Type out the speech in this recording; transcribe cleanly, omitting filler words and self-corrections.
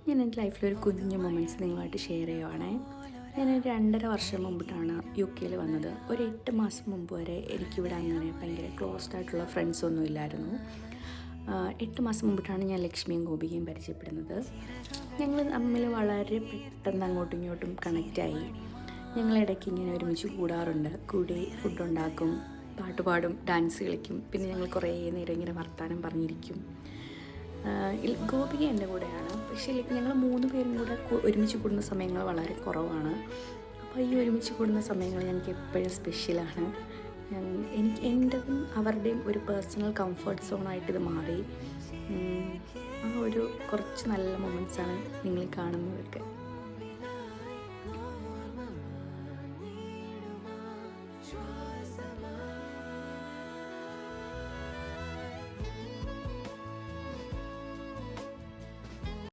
ഞാൻ എൻ്റെ ലൈഫിലൊരു കുഞ്ഞു മൊമെൻറ്റ്സ് നിങ്ങളുമായിട്ട് ഷെയർ ചെയ്യുവാണേ. ഞാനൊരു 2.5 വർഷം മുമ്പിട്ടാണ് UK വന്നത്. ഒരു 8 മാസം മുമ്പ് വരെ എനിക്കിവിടെ അങ്ങനെ ഭയങ്കര ക്ലോസ്ഡ് ആയിട്ടുള്ള ഫ്രണ്ട്സൊന്നും ഇല്ലായിരുന്നു. 8 മാസം മുമ്പിട്ടാണ് ഞാൻ ലക്ഷ്മിയും ഗോപികയും പരിചയപ്പെടുന്നത്. ഞങ്ങൾ തമ്മിൽ വളരെ പെട്ടെന്ന് അങ്ങോട്ടും ഇങ്ങോട്ടും കണക്റ്റായി. ഞങ്ങളിടയ്ക്ക് ഇങ്ങനെ ഒരുമിച്ച് കൂടാറുണ്ട്. കൂടി ഫുഡുണ്ടാക്കും, പാട്ട് പാടും, ഡാൻസ് കളിക്കും. പിന്നെ ഞങ്ങൾ കുറേ നേരം ഇങ്ങനെ വർത്താനം പറഞ്ഞിരിക്കും. ഗോപിക എൻ്റെ കൂടെയാണ്. പക്ഷേ ഞങ്ങൾ 3 പേരും കൂടെ ഒരുമിച്ച് കൂടുന്ന സമയങ്ങൾ വളരെ കുറവാണ്. അപ്പോൾ ഈ ഒരുമിച്ച് കൂടുന്ന സമയങ്ങൾ ഞങ്ങൾക്ക് എപ്പോഴും സ്പെഷ്യലാണ്. എനിക്ക് എൻ്റെതും അവരുടെയും ഒരു പേഴ്സണൽ കംഫർട്ട് സോണായിട്ടിത് മാറി. ആ ഒരു കുറച്ച് നല്ല മൊമെൻറ്റ്സാണ് നിങ്ങൾ കാണുന്നതൊക്കെ.